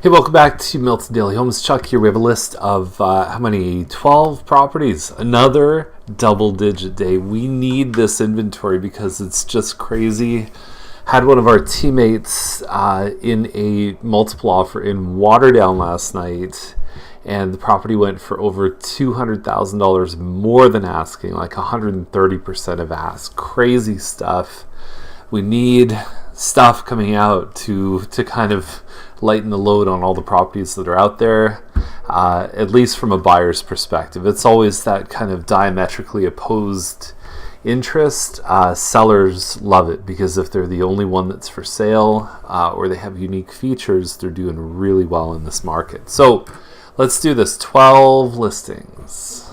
Hey, welcome back to Milton Daily Homes. Chuck here. We have a list of how many? 12 properties. Another double-digit day. We need this inventory because it's just crazy. Had one of our teammates in a multiple offer in Waterdown last night, and the property went for over $200,000 more than asking, like 130% of ask. Crazy stuff. We need stuff coming out to kind of lighten the load on all the properties that are out there, at least from a buyer's perspective. It's always that kind of diametrically opposed interest. Sellers love it because if they're the only one that's for sale or they have unique features, they're doing really well in this market. So let's do this. 12 listings.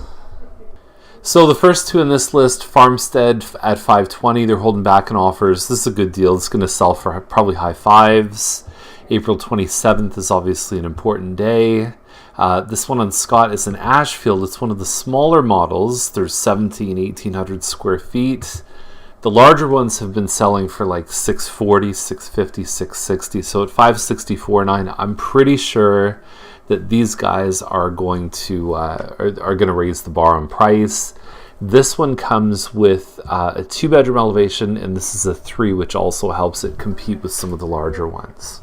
So the first two in this list, Farmstead at $520, they're holding back on offers. This is a good deal. It's going to sell for probably high fives. April 27th is obviously an important day. This one on Scott is in Ashfield. It's one of the smaller models. There's 1800 square feet. The larger ones have been selling for like $640, $650, $660. So at $564.9, I'm pretty sure that these guys are going to raise the bar on price. This one comes with a 2-bedroom elevation, and this is a 3, which also helps it compete with some of the larger ones.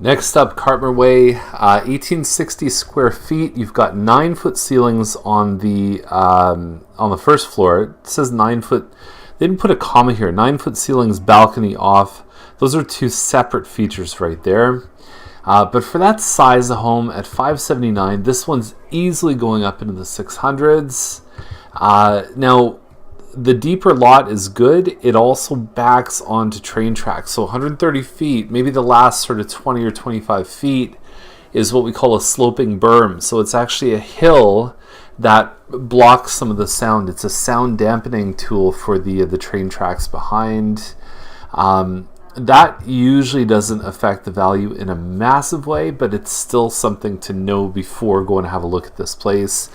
Next up, Carper Way, 1860 square feet. You've got 9-foot ceilings on the first floor. It says 9 foot. They didn't put a comma here. 9-foot ceilings, balcony off. Those are two separate features right there. But for that size of home at $579, this one's easily going up into the 600s. Now, the deeper lot is good. It also backs onto train tracks. So 130 feet, maybe the last sort of 20 or 25 feet is what we call a sloping berm. So it's actually a hill that blocks some of the sound. It's a sound dampening tool for the train tracks behind. That usually doesn't affect the value in a massive way, but it's still something to know before going to have a look at this place.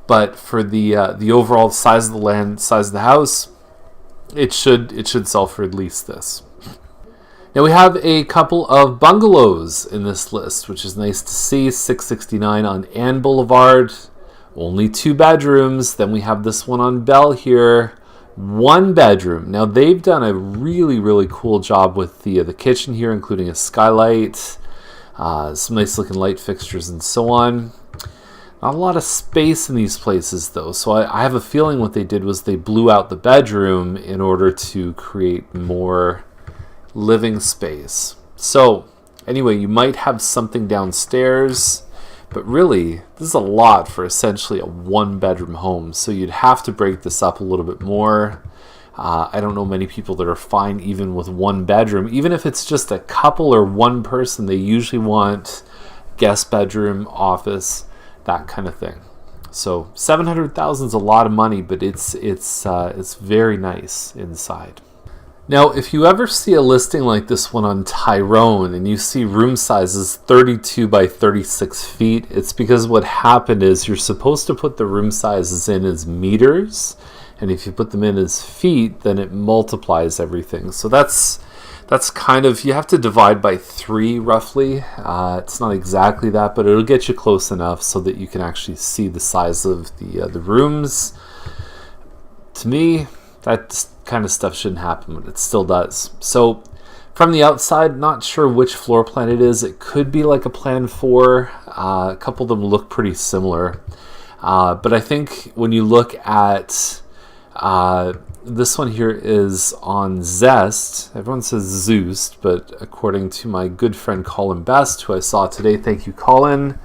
But for the overall size of the land, size of the house, it should sell for at least this. Now we have a couple of bungalows in this list, which is nice to see. $669 on Ann Boulevard, only 2 bedrooms. Then we have this one on Bell here, 1 bedroom. Now they've done a really, really cool job with the kitchen here, including a skylight, some nice looking light fixtures and so on. Not a lot of space in these places though, so I have a feeling what they did was they blew out the bedroom in order to create more living space. So anyway, you might have something downstairs, but really this is a lot for essentially a 1-bedroom home, so you'd have to break this up a little bit more. I don't know many people that are fine even with 1 bedroom. Even if it's just a couple or one person, they usually want guest bedroom, office, that kind of thing. So $700,000 is a lot of money, but it's very nice inside. Now, if you ever see a listing like this one on Tyrone and you see room sizes 32 by 36 feet, it's because what happened is you're supposed to put the room sizes in as meters, and if you put them in as feet, then it multiplies everything. So that's kind of, you have to divide by 3 roughly. It's not exactly that, but it'll get you close enough so that you can actually see the size of the rooms. To me, that kind of stuff shouldn't happen, but it still does. So from the outside, not sure which floor plan it is. It could be like a plan 4. A couple of them look pretty similar. But I think when you look at this one here is on Zest. Everyone says Zeus, but according to my good friend Colin Best, who I saw today, thank you Colin,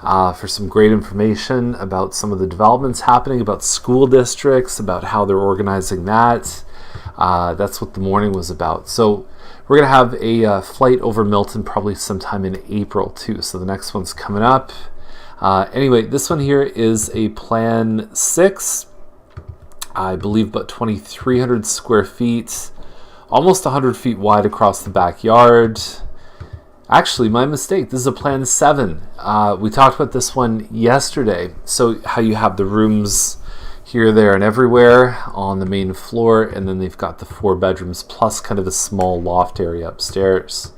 for some great information about some of the developments happening, about school districts, about how they're organizing that. That's what the morning was about. So we're going to have a flight over Milton probably sometime in April too. So the next one's coming up. Anyway, this one here is a plan 6. I believe about 2,300 square feet, almost 100 feet wide across the backyard. Actually, my mistake. This is a plan 7. We talked about this one yesterday. So how you have the rooms here, there, and everywhere on the main floor, and then they've got the 4 bedrooms plus kind of a small loft area upstairs.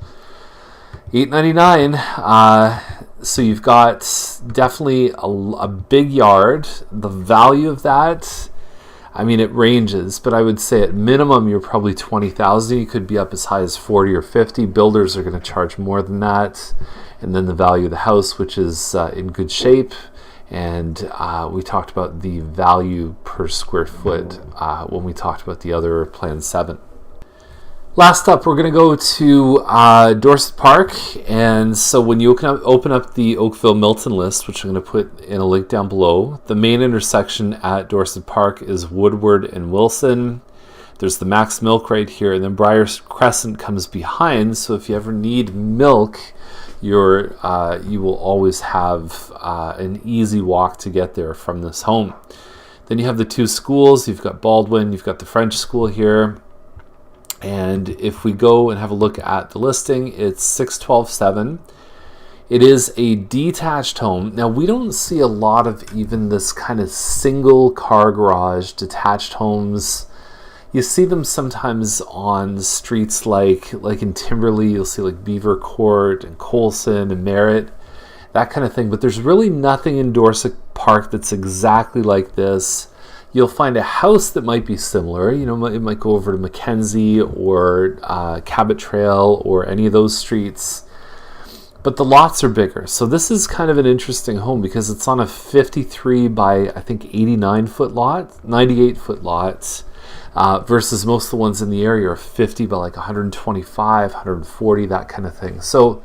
$899. So you've got definitely a big yard. The value of that, I mean, it ranges, but I would say at minimum you're probably $20,000. You could be up as high as 40 or 50. Builders are going to charge more than that. And then the value of the house, which is in good shape. And we talked about the value per square foot when we talked about the other Plan 7. Last up, we're going to go to Dorset Park. And so when you open up the Oakville Milton list, which I'm going to put in a link down below, the main intersection at Dorset Park is Woodward and Wilson. There's the Max Milk right here, and then Briar Crescent comes behind. So if you ever need milk, you will always have an easy walk to get there from this home. Then you have the two schools. You've got Baldwin, you've got the French school here. And if we go and have a look at the listing, it's 612.7. It is a detached home. Now, we don't see a lot of even this kind of single car garage detached homes. You see them sometimes on streets like in Timberley. You'll see like Beaver Court and Colson and Merritt, that kind of thing. But there's really nothing in Dorset Park that's exactly like this. You'll find a house that might be similar. You know, it might go over to Mackenzie or Cabot Trail or any of those streets. But the lots are bigger. So this is kind of an interesting home because it's on a 53 by, I think, 89-foot lot, 98-foot lot, versus most of the ones in the area are 50 by like 125, 140, that kind of thing. So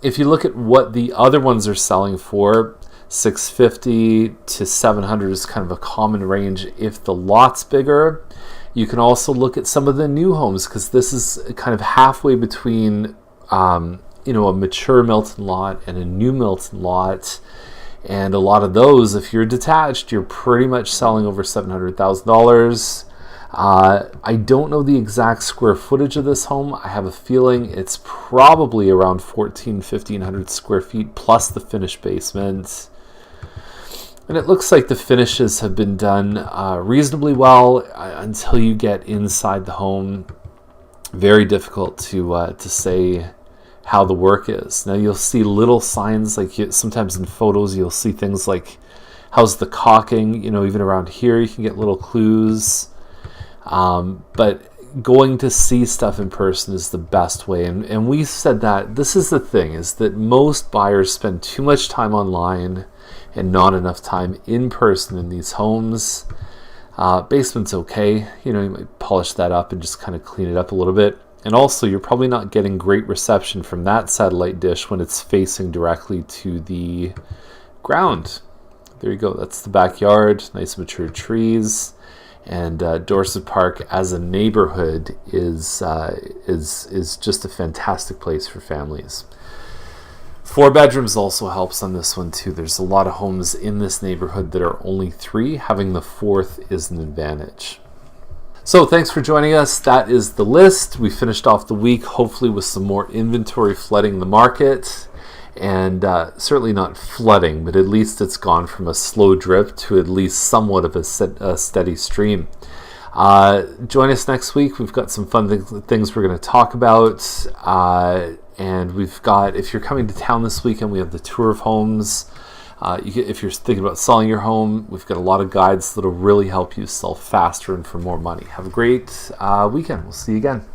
if you look at what the other ones are selling for, 650 to 700 is kind of a common range if the lot's bigger. You can also look at some of the new homes because this is kind of halfway between a mature Milton lot and a new Milton lot. And a lot of those, if you're detached, you're pretty much selling over $700,000. I don't know the exact square footage of this home. I have a feeling it's probably around 1,500 square feet plus the finished basement. And it looks like the finishes have been done reasonably well until you get inside the home. Very difficult to say how the work is. Now you'll see little signs, like sometimes in photos you'll see things like how's the caulking. Even around here you can get little clues. But going to see stuff in person is the best way. And we said that this is the thing, is that most buyers spend too much time online and not enough time in person in these homes. Basement's okay. You might polish that up and just kind of clean it up a little bit. And also, you're probably not getting great reception from that satellite dish when it's facing directly to the ground. There you go. That's the backyard. Nice mature trees. And Dorset Park as a neighborhood is just a fantastic place for families. 4 bedrooms also helps on this one too. There's a lot of homes in this neighborhood that are only 3. Having the 4th is an advantage. So thanks for joining us. That is the list. We finished off the week hopefully with some more inventory flooding the market. And certainly not flooding, but at least it's gone from a slow drip to at least somewhat of a steady stream. Join us next week. We've got some fun things we're going to talk about. And we've got, if you're coming to town this weekend, we have the tour of homes. If you're thinking about selling your home, we've got a lot of guides that will really help you sell faster and for more money. Have a great weekend. We'll see you again.